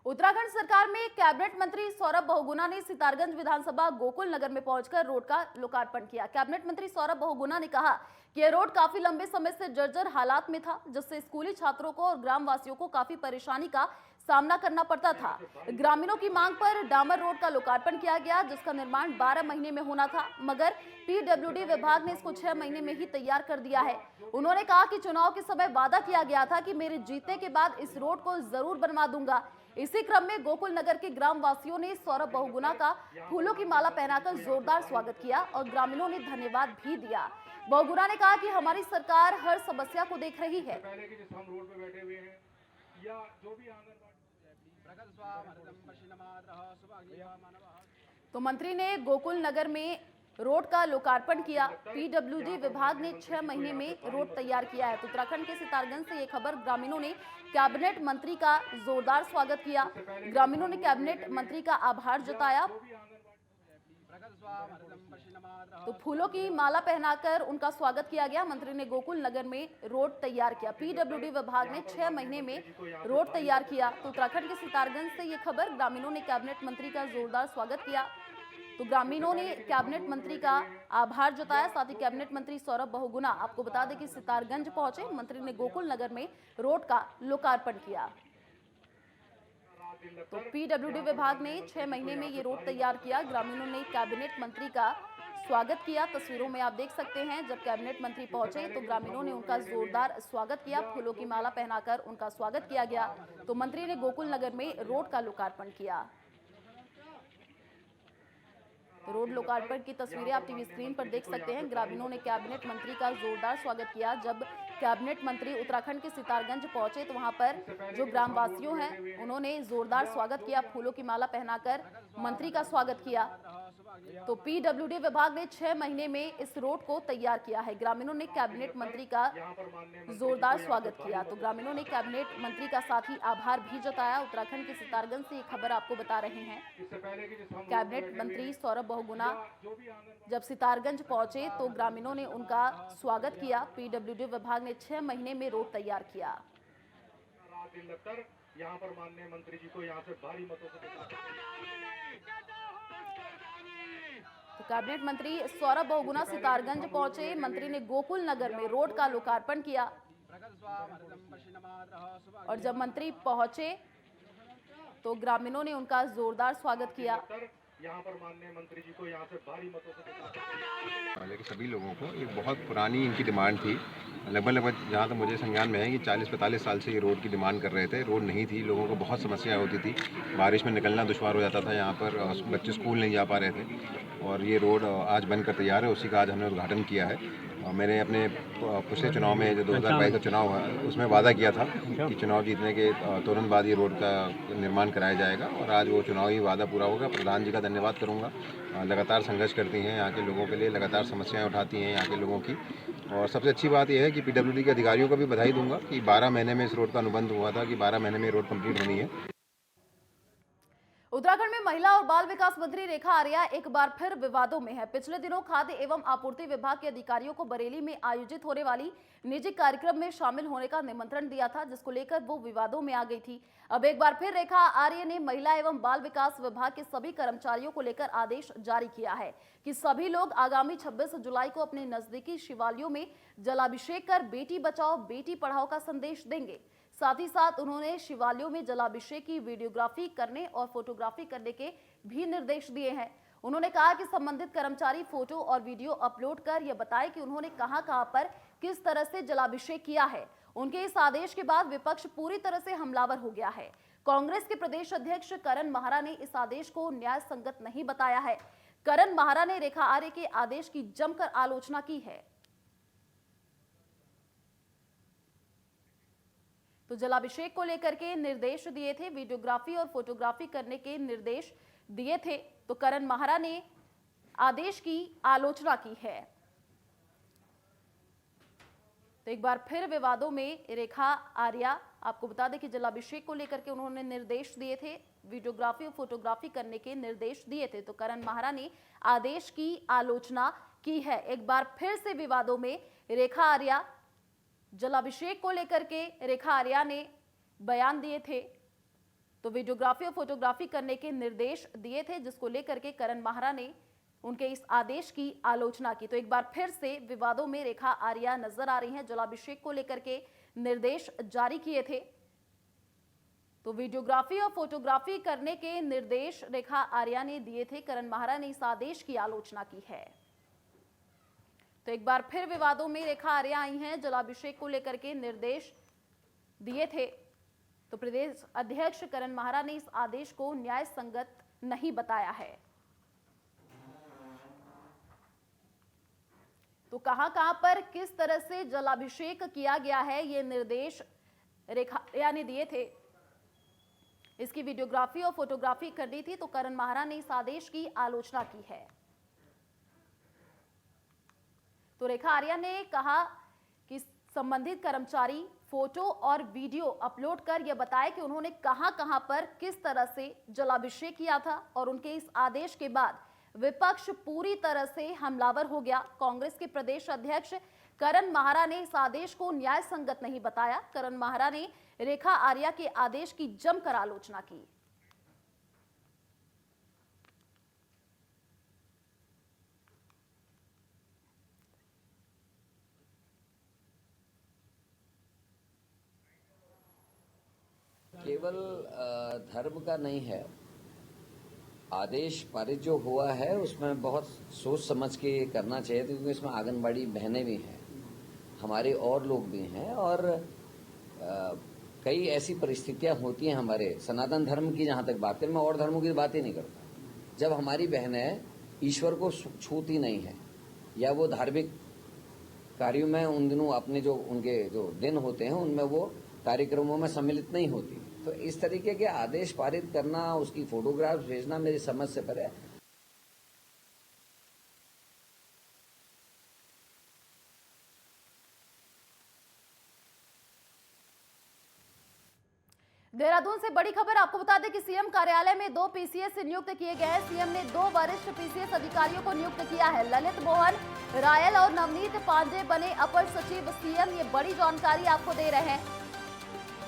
उत्तराखंड सरकार में कैबिनेट मंत्री सौरभ बहुगुणा ने सितारगंज विधानसभा गोकुल नगर में पहुंचकर रोड का लोकार्पण किया। कैबिनेट मंत्री सौरभ बहुगुणा ने कहा कि यह रोड काफी लंबे समय से जर्जर हालात में था, जिससे स्कूली छात्रों को और ग्रामवासियों को काफी परेशानी का सामना करना पड़ता था। ग्रामीणों की मांग पर डामर रोड का लोकार्पण किया गया, जिसका निर्माण 12 महीने में होना था, मगर पीडब्ल्यूडी विभाग ने इसको 6 महीने में ही तैयार कर दिया है। उन्होंने कहा कि चुनाव के समय वादा किया गया था कि मेरे जीतने के बाद इस रोड को जरूर बनवा दूंगा। इसी क्रम में गोकुल नगर के ग्रामवासियों ने सौरभ बहुगुणा का फूलों की माला पहनाकर जोरदार स्वागत किया और ग्रामीणों ने धन्यवाद भी दिया। बहुगुणा ने कहा कि हमारी सरकार हर समस्या को देख रही है। तो मंत्री ने गोकुल नगर में रोड का लोकार्पण किया। पीडब्ल्यूडी विभाग ने 6 महीने में रोड तैयार किया है। तो उत्तराखंड के सितारगंज से ये खबर, ग्रामीणों ने कैबिनेट मंत्री का जोरदार स्वागत किया। ग्रामीणों ने कैबिनेट मंत्री का आभार जताया। तो फूलों की माला पहनाकर उनका स्वागत किया गया। मंत्री ने गोकुल नगर में रोड तैयार किया। पीडब्ल्यूडी विभाग ने 6 महीने में रोड तैयार किया। तो उत्तराखंड के सितारगंज से ये खबर, ग्रामीणों ने कैबिनेट मंत्री का जोरदार स्वागत किया। तो ग्रामीणों ने कैबिनेट मंत्री का आभार जताया। साथ ही कैबिनेट मंत्री सौरभ बहुगुणा, आपको बता दें कि सितारगंज पहुंचे। मंत्री ने गोकुल नगर में रोड का लोकार्पण किया। तो पीडब्ल्यूडी विभाग ने 6 महीने में ये रोड तैयार किया। ग्रामीणों ने कैबिनेट मंत्री का स्वागत किया। तस्वीरों में आप देख सकते हैं, जब कैबिनेट मंत्री पहुंचे तो ग्रामीणों ने उनका जोरदार स्वागत किया। फूलों की माला पहनाकर उनका स्वागत किया गया। तो मंत्री ने गोकुल नगर में रोड का लोकार्पण किया। तो रोड लोकार्पण की तस्वीरें आप टीवी स्क्रीन पर देख सकते हैं। ग्रामीणों ने कैबिनेट मंत्री का जोरदार स्वागत किया। जब कैबिनेट मंत्री उत्तराखंड के सितारगंज पहुंचे तो वहां पर जो ग्रामवासियों हैं उन्होंने जोरदार स्वागत किया, फूलों की माला पहनाकर मंत्री का स्वागत किया। तो पीडब्ल्यूडी विभाग ने 6 महीने में इस रोड को तैयार किया है। ग्रामीणों ने कैबिनेट मंत्री का जोरदार स्वागत किया। तो ग्रामीणों ने कैबिनेट मंत्री का साथ ही आभार भी जताया। उत्तराखंड के सितारगंज से ये खबर आपको बता रहे हैं। कैबिनेट मंत्री सौरभ बहुगुणा जब सितारगंज पहुंचे तो ग्रामीणों ने उनका स्वागत किया। पीडब्ल्यूडी विभाग ने 6 महीने में रोड तैयार किया। यहाँ पर माननीय मंत्री जी को यहाँ से भारी मतों से तो कैबिनेट मंत्री सौरभ बहुगुणा सितारगंज पहुंचे। मंत्री ने गोकुल नगर में रोड का लोकार्पण किया। और जब मंत्री पहुंचे तो ग्रामीणों ने उनका जोरदार स्वागत किया। यहाँ पर माननीय मंत्री जी को यहाँ से भारी मतों से लेकिन सभी लोगों को एक बहुत पुरानी इनकी डिमांड थी। लगभग जहाँ तक मुझे संज्ञान में है कि 40-45 साल से ये रोड की डिमांड कर रहे थे। रोड नहीं थी, लोगों को बहुत समस्या होती थी, बारिश में निकलना दुश्वार हो जाता था, यहाँ पर बच्चे स्कूल नहीं जा पा रहे थे। और ये रोड आज बनकर तैयार है, उसी का आज हमने उद्घाटन किया है। मैंने अपने पिछले चुनाव में जो 2022 का चुनाव हुआ उसमें वादा किया था कि चुनाव जीतने के तुरंत बाद ये रोड का निर्माण कराया जाएगा और आज वो चुनावी वादा पूरा होगा। प्रधान जी का धन्यवाद करूंगा, लगातार संघर्ष करती हैं यहाँ के लोगों के लिए, लगातार समस्याएं उठाती हैं यहाँ के लोगों की। और सबसे अच्छी बात यह है कि पीडब्ल्यूडी के अधिकारियों को भी बधाई दूंगा कि 12 महीने में इस रोड का अनुबंध हुआ था कि 12 महीने में रोड कंप्लीट होनी है। उत्तराखंड में महिला और बाल विकास मंत्री रेखा आर्या एक बार फिर विवादों में है। पिछले दिनों खाद्य एवं आपूर्ति विभाग के अधिकारियों को बरेली में आयोजित होने वाली निजी कार्यक्रम में शामिल होने का निमंत्रण दिया था, जिसको लेकर वो विवादों में आ गई थी। अब एक बार फिर रेखा आर्या ने महिला एवं बाल विकास विभाग के सभी कर्मचारियों को लेकर आदेश जारी किया है कि सभी लोग आगामी 26 जुलाई को अपने नजदीकी शिवालयों में जलाभिषेक कर बेटी बचाओ बेटी पढ़ाओ का संदेश देंगे। साथ ही साथ उन्होंने शिवालयों में जलाभिषेक की वीडियोग्राफी करने और फोटोग्राफी करने के भी निर्देश दिए हैं। उन्होंने कहा कि संबंधित कर्मचारी फोटो और वीडियो अपलोड कर यह बताए कि उन्होंने कहां पर किस तरह से जलाभिषेक किया है। उनके इस आदेश के बाद विपक्ष पूरी तरह से हमलावर हो गया है। कांग्रेस के प्रदेश अध्यक्ष करण माहरा ने इस आदेश को न्याय संगत नहीं बताया है। करण माहरा ने रेखा आर्य के आदेश की जमकर आलोचना की है। तो जलाभिषेक को लेकर के निर्देश दिए थे, वीडियोग्राफी और फोटोग्राफी करने के निर्देश दिए थे। तो करण माहरा ने आदेश की आलोचना की है। तो एक बार फिर विवादों में रेखा आर्या, आपको बता दें कि जलाभिषेक को लेकर के उन्होंने निर्देश दिए थे, वीडियोग्राफी और फोटोग्राफी करने के निर्देश दिए थे। तो करण माहरा ने आदेश की आलोचना की है। एक बार फिर से विवादों में रेखा आर्या, जलाभिषेक को लेकर के रेखा आर्या ने बयान दिए थे। तो वीडियोग्राफी और फोटोग्राफी करने के निर्देश दिए थे, जिसको लेकर के करण माहरा ने उनके इस आदेश की आलोचना की। तो एक बार फिर से विवादों में रेखा आर्या नजर आ रही हैं। जलाभिषेक को लेकर के निर्देश जारी किए थे, तो वीडियोग्राफी और फोटोग्राफी करने के निर्देश रेखा आर्या ने दिए थे। करण माहरा ने इस आदेश की आलोचना की है। तो एक बार फिर विवादों में रेखा आर्या आई हैं। जलाभिषेक को लेकर के निर्देश दिए थे, तो प्रदेश अध्यक्ष करण माहरा ने इस आदेश को न्याय संगत नहीं बताया है। तो कहां पर किस तरह से जलाभिषेक किया गया है, ये निर्देश रेखा आर्या ने दिए थे। इसकी वीडियोग्राफी और फोटोग्राफी करनी थी, तो करण माहरा ने इस आदेश की आलोचना की है। तो रेखा आर्या ने कहा कि संबंधित कर्मचारी फोटो और वीडियो अपलोड कर यह बताए कि उन्होंने कहां पर किस तरह से जलाभिषेक किया था, और उनके इस आदेश के बाद विपक्ष पूरी तरह से हमलावर हो गया। कांग्रेस के प्रदेश अध्यक्ष करण माहरा ने इस आदेश को न्याय संगत नहीं बताया। करण माहरा ने रेखा आर्या के आदेश की जमकर आलोचना की। केवल धर्म का नहीं है, आदेश पारित जो हुआ है उसमें बहुत सोच समझ के करना चाहिए, क्योंकि इसमें आंगनबाड़ी बहनें भी हैं, हमारे और लोग भी हैं, और कई ऐसी परिस्थितियां होती हैं हमारे सनातन धर्म की। जहां तक बात करें, मैं और धर्मों की बात ही नहीं करता, जब हमारी बहनें ईश्वर को छूती नहीं है या वो धार्मिक कार्यों में उन दिनों अपने जो उनके जो दिन होते हैं उनमें वो कार्यक्रमों में सम्मिलित नहीं होती, तो इस तरीके के आदेश पारित करना, उसकी फोटोग्राफ्स भेजना मेरी समझ से परे है। देहरादून से बड़ी खबर आपको बता दें कि सीएम कार्यालय में 2 पीसीएस नियुक्त किए गए हैं। सीएम ने 2 वरिष्ठ पीसीएस अधिकारियों को नियुक्त किया है। ललित मोहन रायल और नवनीत पांडे बने अपर सचिव सीएम। ये बड़ी जानकारी आपको दे रहे हैं।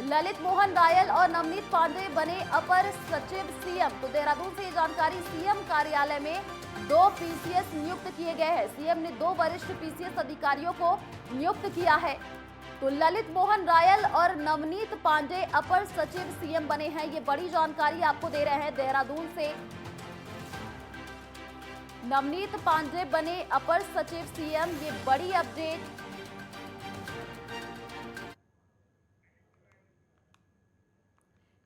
ललित मोहन रायल और नवनीत पांडे बने अपर सचिव सीएम। तो देहरादून से ये जानकारी, सीएम कार्यालय में 2 पीसीएस नियुक्त किए गए हैं। सीएम ने 2 वरिष्ठ पीसीएस अधिकारियों को नियुक्त किया है। तो ललित मोहन रायल और नवनीत पांडे अपर सचिव सीएम बने हैं। ये बड़ी जानकारी आपको दे रहे हैं देहरादून से। नवनीत पांडे बने अपर सचिव सीएम, ये बड़ी अपडेट।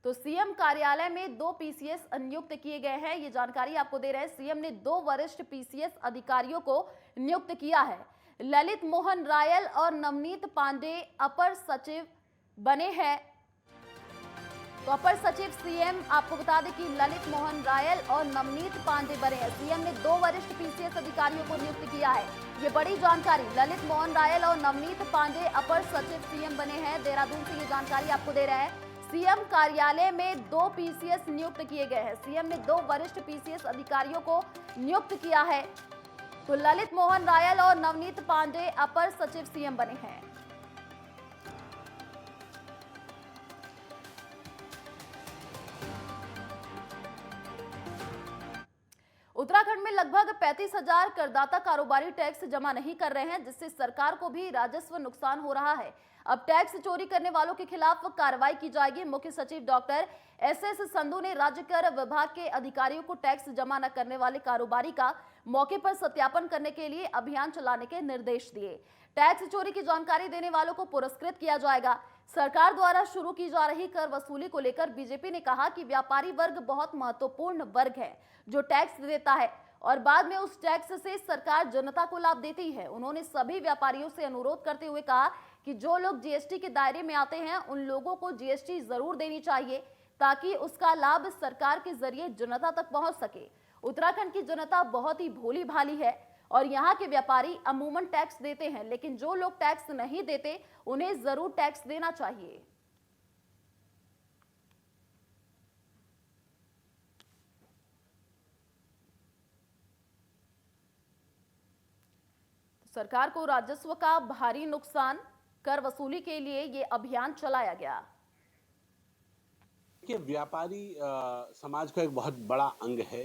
तो सीएम कार्यालय में 2 पीसीएस नियुक्त किए गए हैं, ये जानकारी आपको दे रहे हैं। सीएम ने 2 वरिष्ठ पीसीएस अधिकारियों को नियुक्त किया है। ललित मोहन रायल और नवनीत पांडे अपर सचिव बने हैं। तो अपर सचिव सीएम, आपको बता दें कि ललित मोहन रायल और नवनीत पांडे बने हैं। सीएम ने 2 वरिष्ठ पीसीएस अधिकारियों को नियुक्त किया है, ये बड़ी जानकारी। ललित मोहन रायल और नवनीत पांडे अपर सचिव सीएम बने हैं। देहरादून से ये जानकारी आपको दे रहे हैं। सीएम कार्यालय में 2 पीसीएस नियुक्त किए गए हैं। सीएम ने 2 वरिष्ठ पीसीएस अधिकारियों को नियुक्त किया है। तो ललित मोहन रायल और नवनीत पांडे अपर सचिव सीएम बने हैं। उत्तराखंड में लगभग 35,000 करदाता कारोबारी टैक्स जमा नहीं कर रहे हैं, जिससे सरकार को भी राजस्व नुकसान हो रहा है। अब टैक्स चोरी करने वालों के खिलाफ कार्रवाई की जाएगी। मुख्य सचिव डॉक्टर एसएस संधू ने राज्य कर विभाग के अधिकारियों को टैक्स जमा न करने वाले कारोबारी का मौके पर सत्यापन करने के लिए अभियान चलाने के निर्देश दिए। टैक्स चोरी की जानकारी देने वालों को पुरस्कृत किया जाएगा। सरकार द्वारा शुरू की जा रही कर वसूली को लेकर बीजेपी ने कहा कि व्यापारी वर्ग बहुत महत्वपूर्ण वर्ग है जो टैक्स देता है और बाद में उस टैक्स से सरकार जनता को लाभ देती है। उन्होंने सभी व्यापारियों से अनुरोध करते हुए कहा कि जो लोग जीएसटी के दायरे में आते हैं उन लोगों को जीएसटी जरूर देनी चाहिए ताकि उसका लाभ सरकार के जरिए जनता तक पहुंच सके। उत्तराखंड की जनता बहुत ही भोली भाली है और यहाँ के व्यापारी अमूमन टैक्स देते हैं, लेकिन जो लोग टैक्स नहीं देते उन्हें जरूर टैक्स देना चाहिए। सरकार को राजस्व का भारी नुकसान, कर वसूली के लिए ये अभियान चलाया गया। कि व्यापारी समाज का एक बहुत बड़ा अंग है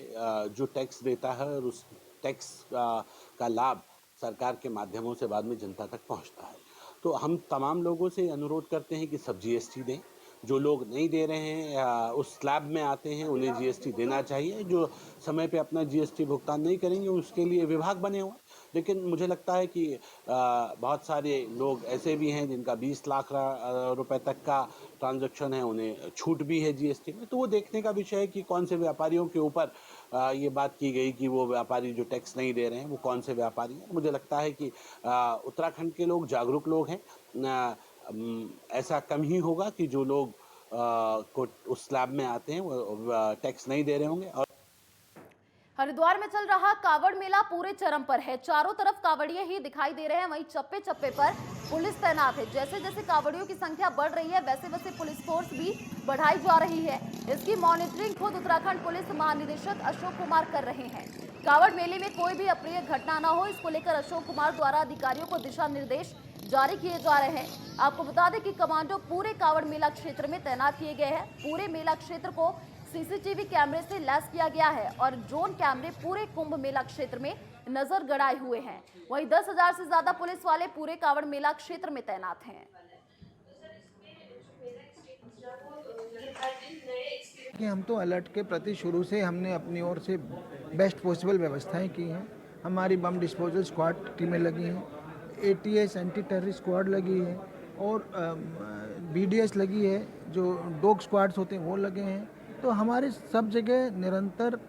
जो टैक्स देता है और उस टैक्स का लाभ सरकार के माध्यमों से बाद में जनता तक पहुंचता है। तो हम तमाम लोगों से अनुरोध करते हैं कि सब जीएसटी दें। जो लोग नहीं दे रहे हैं उस स्लैब में आते हैं उन्हें जीएसटी देना चाहिए। जो समय पे अपना जीएसटी भुगतान नहीं करेंगे उसके लिए विभाग बने हुए हैं। लेकिन मुझे लगता है कि बहुत सारे लोग ऐसे भी हैं जिनका 20 लाख रुपए तक का ट्रांजैक्शन है, उन्हें छूट भी है जीएसटी में। तो वो देखने का विषय है कि कौन से व्यापारियों के ऊपर ये बात की गई कि वो व्यापारी जो टैक्स नहीं दे रहे हैं वो कौन से व्यापारी हैं। मुझे लगता है कि उत्तराखंड के लोग जागरूक लोग हैं। ऐसा कम ही होगा कि जो लोग को उस स्लैब में आते हैं वो टैक्स नहीं दे रहे होंगे। और हरिद्वार में चल रहा कावड़ मेला पूरे चरम पर है। चारों तरफ कावड़िए ही दिखाई दे रहे हैं, वहीं चप्पे चप्पे पर पुलिस तैनात है। जैसे जैसे कावड़ियों की संख्या बढ़ रही है वैसे वैसे पुलिस फोर्स भी बढ़ाई जा रही है। इसकी मॉनिटरिंग खुद उत्तराखंड पुलिस महानिदेशक अशोक कुमार कर रहे हैं। कावड़ मेले में कोई भी अप्रिय घटना न हो, इसको लेकर अशोक कुमार द्वारा अधिकारियों को दिशा निर्देश जारी किए जा रहे हैं। आपको बता दें कि कमांडो पूरे कावड़ मेला क्षेत्र में तैनात किए गए हैं। पूरे मेला क्षेत्र को सीसीटीवी कैमरे से लैस किया गया है और ड्रोन कैमरे पूरे कुंभ मेला क्षेत्र में नजर गड़ाए हुए हैं। वहीं 10,000 से ज्यादा पुलिस वाले पूरे कावड़ मेला क्षेत्र में तैनात हैं। कि हम तो अलर्ट के प्रति शुरू से हमने अपनी ओर से बेस्ट पॉसिबल व्यवस्थाएं की हैं। हमारी बम डिस्पोजल स्क्वाड टीमें लगी हैं, एटीएस एंटी टेररिस्ट स्क्वाड लगी है और बीडीएस लगी है, जो डॉग स्क्वाड्स होते हैं वो लगे हैं। तो हमारे सब जगह निरंतर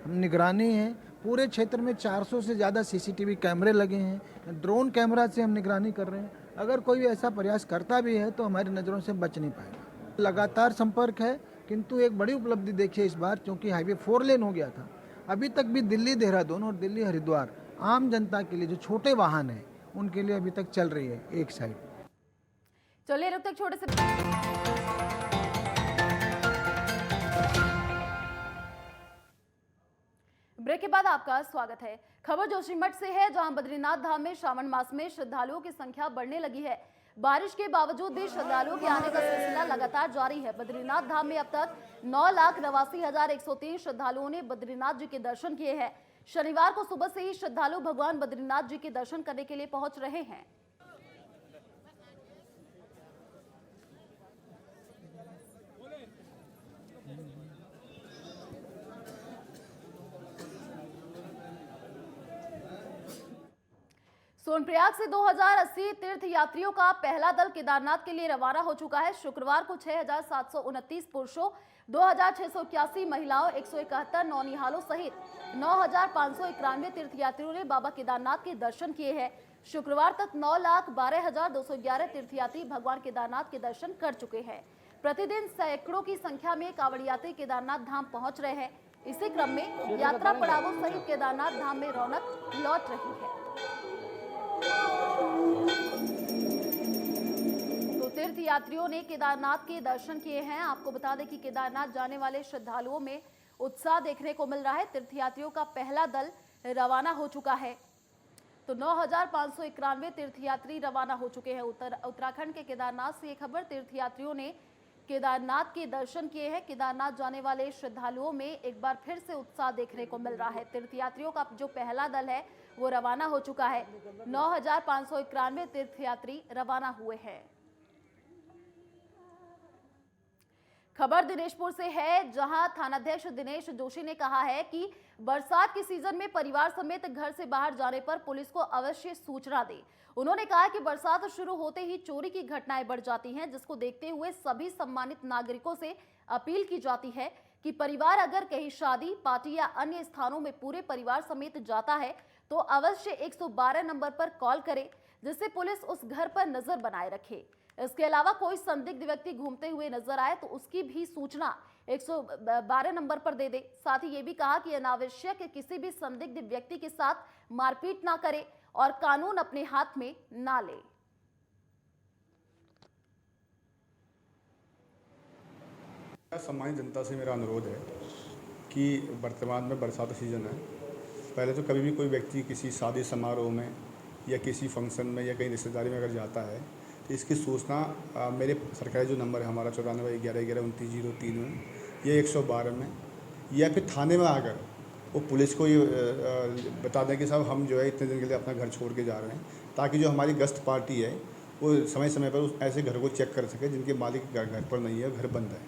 निगरानी है। पूरे क्षेत्र में 400 से ज़्यादा सीसीटीवी कैमरे लगे हैं। ड्रोन कैमरा से हम निगरानी कर रहे हैं। अगर कोई ऐसा प्रयास करता भी है तो हमारी नज़रों से बच नहीं पाएगा। लगातार संपर्क है, किंतु एक बड़ी उपलब्धि देखिए इस बार, क्योंकि हाईवे 4 लेन हो गया था। अभी तक भी दिल्ली देहरादून और दिल्ली हरिद्वार आम जनता के लिए जो छोटे वाहन हैं उनके लिए अभी तक चल रही है एक साइड। चलिए रुक तक छोटे से ब्रेक के बाद आपका स्वागत है। खबर जोशीमठ से है, जहां बद्रीनाथ धाम में श्रावण मास में श्रद्धालुओं की संख्या बढ़ने लगी है। बारिश के बावजूद भी श्रद्धालुओं के आने का सिलसिला लगातार जारी है। बद्रीनाथ धाम में अब तक 9,89,103 श्रद्धालुओं ने बद्रीनाथ जी के दर्शन किए हैं। शनिवार को सुबह से ही श्रद्धालु भगवान बद्रीनाथ जी के दर्शन करने के लिए पहुंच रहे हैं। सोनप्रयाग से 2080 तीर्थ यात्रियों का पहला दल केदारनाथ के लिए रवाना हो चुका है। शुक्रवार को 6,729 पुरुषों, 2,681 महिलाओं, 171 नौनिहालों सहित 9,591 तीर्थयात्रियों ने बाबा केदारनाथ के दर्शन किए हैं। शुक्रवार तक 9,12,211 तीर्थयात्री भगवान केदारनाथ के दर्शन कर चुके हैं। प्रतिदिन सैकड़ों की संख्या में कांवड़ यात्री केदारनाथ धाम पहुंच रहे हैं। इसी क्रम में यात्रा पड़ावों सहित केदारनाथ धाम में रौनक लौट रही है। तो तीर्थ यात्रियों ने केदारनाथ के दर्शन किए हैं। आपको बता दें कि केदारनाथ जाने वाले श्रद्धालुओं में उत्साह देखने को मिल रहा है। तीर्थयात्रियों का पहला दल रवाना हो चुका है। तो 9,591 तीर्थयात्री रवाना हो चुके हैं। उत्तराखंड के केदारनाथ से ये खबर, तीर्थयात्रियों ने केदारनाथ के दर्शन किए हैं। केदारनाथ जाने वाले श्रद्धालुओं में एक बार फिर से उत्साह देखने को मिल रहा है। तीर्थयात्रियों का जो पहला दल है वो रवाना हो चुका है। 9,591 तीर्थयात्री रवाना हुए हैं। खबर दिनेशपुर से है, जहां थानाध्यक्ष दिनेश जोशी ने कहा है कि बरसात के सीजन में परिवार समेत घर से बाहर जाने पर पुलिस को अवश्य सूचना दे। उन्होंने कहा कि बरसात शुरू होते ही चोरी की घटनाएं बढ़ जाती हैं, जिसको देखते हुए सभी सम्मानित नागरिकों से अपील की जाती है कि परिवार अगर कहीं शादी, पार्टी या अन्य स्थानों में पूरे परिवार समेत जाता है तो अवश्य 112 नंबर पर कॉल करे, जिससे पुलिस उस घर पर नजर बनाए रखे। इसके अलावा कोई संदिग्ध व्यक्ति घूमते हुए नजर आए तो उसकी भी सूचना 112 नंबर पर दे दे। साथ ही ये भी कहा कि अनावश्यक किसी भी संदिग्ध व्यक्ति के साथ मारपीट ना करे और कानून अपने हाथ में ना ले। सम्मानित जनता से मेरा अनुरोध है कि वर्तमान में बरसात सीजन है। पहले तो कभी भी कोई व्यक्ति किसी शादी समारोह में या किसी फंक्शन में या कहीं रिश्तेदारी में अगर जाता है इसकी सूचना मेरे सरकारी जो नंबर है हमारा 9411112903 में, ये 112 में, या फिर थाने में आकर वो पुलिस को ये बता दें कि साहब हम जो है इतने दिन के लिए अपना घर छोड़ के जा रहे हैं, ताकि जो हमारी गश्त पार्टी है वो समय समय पर उस ऐसे घर को चेक कर सके जिनके मालिक घर पर नहीं है, घर बंद है।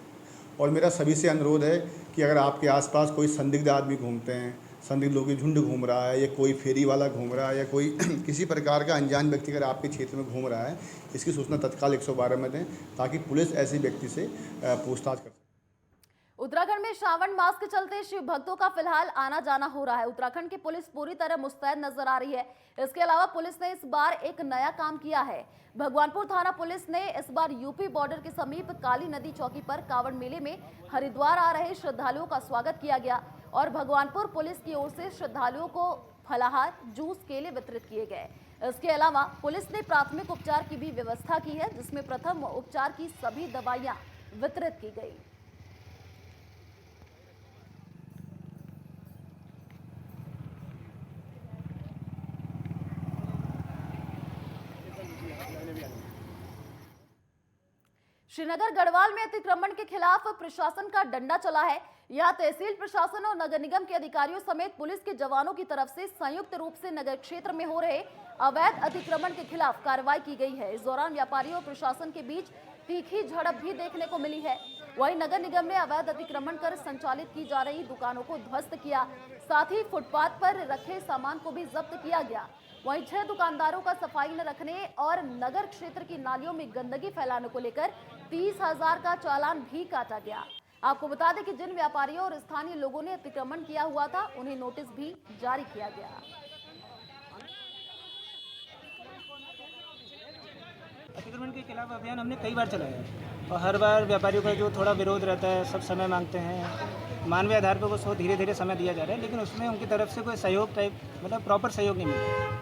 और मेरा सभी से अनुरोध है कि अगर आपके आसपास कोई संदिग्ध आदमी घूमते हैं, संदिग्ध लोगों की झुंड घूम रहा है, या कोई फेरी वाला घूम रहा है, या कोई किसी प्रकार का अनजान व्यक्ति अगर आपके क्षेत्र में घूम रहा है, इसकी सूचना तत्काल 112 में दें, ताकि पुलिस ऐसे व्यक्ति से पूछताछ कर सके। उत्तराखंड में श्रावण मास के चलते शिव भक्तों का फिलहाल आना जाना हो रहा है। उत्तराखंड की पुलिस पूरी तरह मुस्तैद नजर आ रही है। इसके अलावा पुलिस ने इस बार एक नया काम किया है। भगवानपुर थाना पुलिस ने इस बार यूपी बॉर्डर के समीप काली नदी चौकी पर कांवड़ मेले में हरिद्वार आ रहे श्रद्धालुओं का स्वागत किया गया और भगवानपुर पुलिस की ओर से श्रद्धालुओं को फलाहार, जूस, केले वितरित किए गए। इसके अलावा पुलिस ने प्राथमिक उपचार की भी व्यवस्था की है, जिसमें प्रथम उपचार की सभी दवाइयां वितरित की गई। श्रीनगर गढ़वाल में अतिक्रमण के खिलाफ प्रशासन का डंडा चला है। यहां तहसील प्रशासन और नगर निगम के अधिकारियों समेत पुलिस के जवानों की तरफ से संयुक्त रूप से नगर क्षेत्र में हो रहे अवैध अतिक्रमण के खिलाफ कार्रवाई की गई है। इस दौरान व्यापारियों और प्रशासन के बीच तीखी झड़प भी देखने को मिली है। वहीं नगर निगम ने अवैध अतिक्रमण कर संचालित की जा रही दुकानों को ध्वस्त किया, साथ ही फुटपाथ पर रखे सामान को भी जब्त किया गया। वहीं 6 दुकानदारों का सफाई न रखने और नगर क्षेत्र की नालियों में गंदगी फैलाने को लेकर 30,000 का चालान भी काटा गया। आपको बता दें कि जिन व्यापारियों और स्थानीय लोगों ने अतिक्रमण किया हुआ था, उन्हें नोटिस भी जारी किया गया। अतिक्रमण के खिलाफ अभियान हमने कई बार चलाया है और हर बार व्यापारियों का जो थोड़ा विरोध रहता है, सब समय मांगते हैं, मानवीय आधार पर वो धीरे धीरे समय दिया जा रहा है, लेकिन उसमें उनकी तरफ से कोई सहयोग टाइप मतलब प्रॉपर सहयोग नहीं मिलता।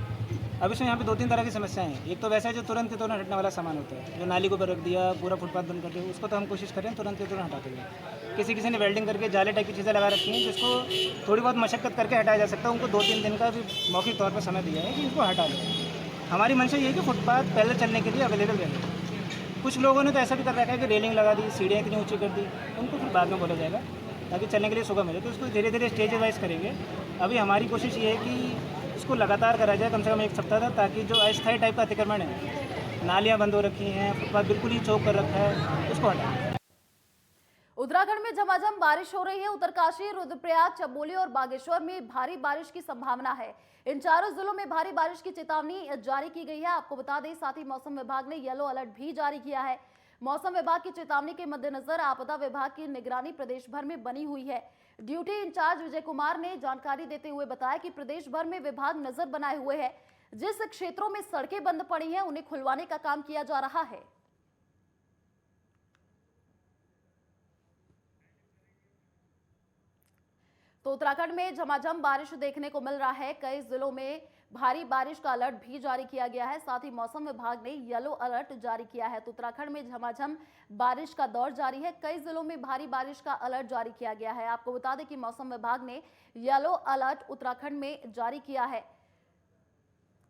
अब इसमें यहाँ पे 2-3 तरह की समस्याएं हैं। एक तो वैसा है जो तुरंत के तुरंत हटने वाला सामान होता है, जो नाली को रख दिया, पूरा फुटपाथ बंद कर दिया, उसको तो हम कोशिश करें तुरंत के तुरंत हटाते हैं। किसी ने वेल्डिंग करके जाले टाइप की चीज़ें लगा रखी हैं, जिसको थोड़ी बहुत मशक्कत करके हटाया जा सकता है। उनको 2-3 दिन का भी मौखिक तौर पर समय दिया है कि इनको हटा लें। हमारी मंशा ये है कि फुटपाथ पहले चलने के लिए अवेलेबल रहे। कुछ लोगों ने तो ऐसा भी कर रखा है कि रेलिंग लगा दी, सीढ़ियाँ इतनी ऊँची कर दी, उनको फिर बाद में बोला जाएगा ताकि चलने के लिए सुगम मिले। तो उसको धीरे धीरे स्टेज वाइज करेंगे। अभी हमारी कोशिश ये है कि इसको लगातार करा जाए, कम से कम 1 सप्ताह तक, ताकि जो अस्थायी टाइप का अतिक्रमण है, नालियाँ बंद हो रखी हैं, फुटपाथ बिल्कुल ही चौक कर रखा है, उसको हटाएं। उत्तराखंड में झमाझम बारिश हो रही है। उत्तरकाशी, रुद्रप्रयाग, चमोली और बागेश्वर में भारी बारिश की संभावना है। इन चारों जिलों में भारी बारिश की चेतावनी जारी की गई है। आपको बता दें, साथ ही मौसम विभाग ने येलो अलर्ट भी जारी किया है। मौसम विभाग की चेतावनी के मद्देनजर आपदा विभाग की निगरानी प्रदेश भर में बनी हुई है। ड्यूटी इंचार्ज विजय कुमार ने जानकारी देते हुए बताया कि प्रदेश भर में विभाग नजर बनाए हुए है। जिस क्षेत्रों में सड़कें बंद पड़ी हैं, उन्हें खुलवाने का काम किया जा रहा है। तो उत्तराखंड में झमाझम बारिश देखने को मिल रहा है। कई जिलों में भारी बारिश का अलर्ट भी जारी किया गया है। साथ ही मौसम विभाग ने येलो अलर्ट जारी किया है। तो उत्तराखंड में झमाझम बारिश का दौर जारी है। कई जिलों में भारी बारिश का अलर्ट जारी किया गया है। आपको बता दें कि मौसम विभाग ने येलो अलर्ट उत्तराखंड में जारी किया है।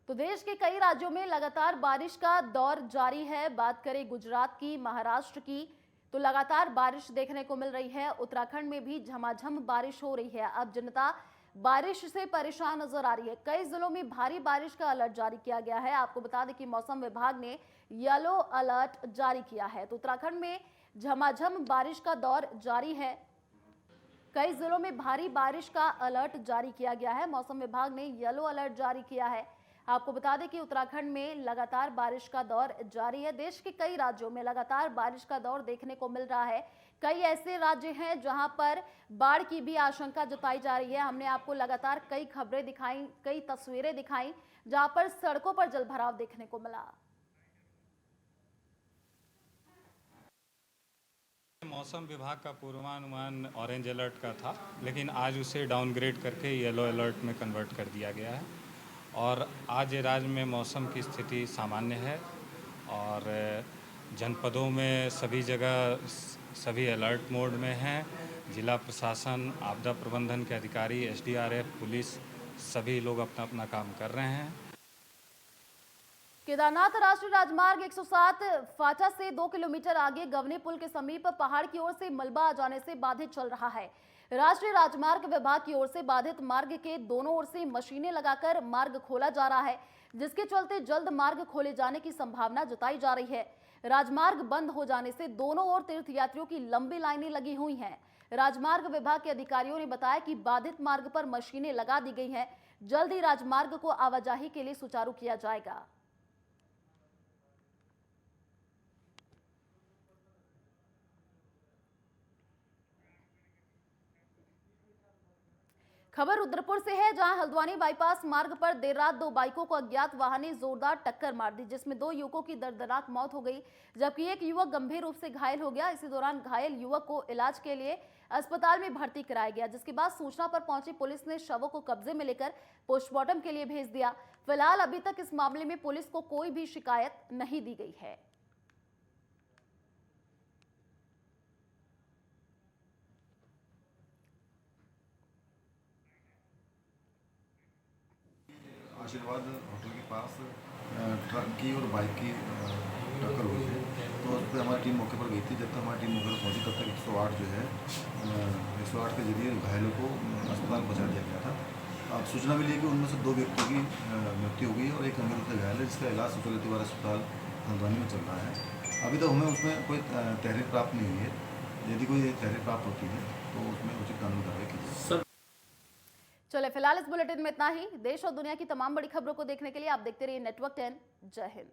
तो देश के कई राज्यों में लगातार बारिश का दौर जारी है। बात करें गुजरात की, महाराष्ट्र की, तो लगातार बारिश देखने को मिल रही है। उत्तराखंड में भी झमाझम बारिश हो रही है। अब जनता बारिश से परेशान नजर आ रही है। कई जिलों में भारी बारिश का अलर्ट जारी किया गया है। आपको बता दें कि मौसम विभाग ने येलो अलर्ट जारी किया है। तो उत्तराखंड में झमाझम बारिश का दौर जारी है। कई जिलों में भारी बारिश का अलर्ट जारी किया गया है। मौसम विभाग ने येलो अलर्ट जारी किया है। आपको बता दें कि उत्तराखंड में लगातार बारिश का दौर जारी है। देश के कई राज्यों में लगातार बारिश का दौर देखने को मिल रहा है। कई ऐसे राज्य हैं जहां पर बाढ़ की भी आशंका जताई जा रही है। हमने आपको लगातार कई खबरें दिखाई, कई तस्वीरें दिखाई जहां पर सड़कों पर जलभराव देखने को मिला। मौसम विभाग का पूर्वानुमान ऑरेंज अलर्ट का था, लेकिन आज उसे डाउनग्रेड करके येलो अलर्ट में कन्वर्ट कर दिया गया है। और आज राज्य में मौसम की स्थिति सामान्य है और जनपदों में सभी जगह सभी अलर्ट मोड में हैं। जिला प्रशासन, आपदा प्रबंधन के अधिकारी, एसडीआरएफ, पुलिस, सभी लोग अपना अपना काम कर रहे हैं। केदारनाथ राष्ट्रीय राजमार्ग 107 फाटा से 2 किलोमीटर आगे गवने पुल के समीप पहाड़ की ओर से मलबा आ जाने से बाधित चल रहा है। राष्ट्रीय राजमार्ग विभाग की ओर से बाधित मार्ग के दोनों ओर से मशीनें लगाकर मार्ग खोला जा रहा है, जिसके चलते जल्द मार्ग खोले जाने की संभावना जताई जा रही है। राजमार्ग बंद हो जाने से दोनों ओर तीर्थयात्रियों की लंबी लाइनें लगी हुई हैं। राजमार्ग विभाग के अधिकारियों ने बताया कि बाधित मार्ग पर मशीनें लगा दी गई हैं। जल्द ही राजमार्ग को आवाजाही के लिए सुचारू किया जाएगा। खबर रुद्रपुर से है, जहां हल्द्वानी बाईपास मार्ग पर देर रात 2 बाइकों को अज्ञात वाहन ने जोरदार टक्कर मार दी, जिसमें 2 युवकों की दर्दनाक मौत हो गई, जबकि एक युवक गंभीर रूप से घायल हो गया। इसी दौरान घायल युवक को इलाज के लिए अस्पताल में भर्ती कराया गया, जिसके बाद सूचना पर पहुंची पुलिस ने शवों को कब्जे में लेकर पोस्टमार्टम के लिए भेज दिया। फिलहाल अभी तक इस मामले में पुलिस को कोई भी शिकायत नहीं दी गई है। आशीर्वाद होटल के पास ट्रक की और बाइक की टक्कर हुई है, तो उस पर हमारी टीम मौके पर गई थी। जब तक हमारी टीम मौके पर पहुंची तब तक 108 जो है 108 के जरिए घायलों को अस्पताल पहुंचा दिया गया था। अब सूचना मिली है कि उनमें से 2 व्यक्तियों की मृत्यु हो गई है और एक गंभीर रूप से घायल है, जिसका इलाज सुचल तिवारी अस्पताल हल्द्वानी में चल रहा है। अभी तक हमें उसमें कोई तहरीर प्राप्त नहीं हुई है। यदि कोई तहरीर प्राप्त होती है तो उसमें उचित कानूनी कार्रवाई की जाएगी। चले फिलहाल इस बुलेटिन में इतना ही। देश और दुनिया की तमाम बड़ी खबरों को देखने के लिए आप देखते रहिए नेटवर्क 10। जय हिंद।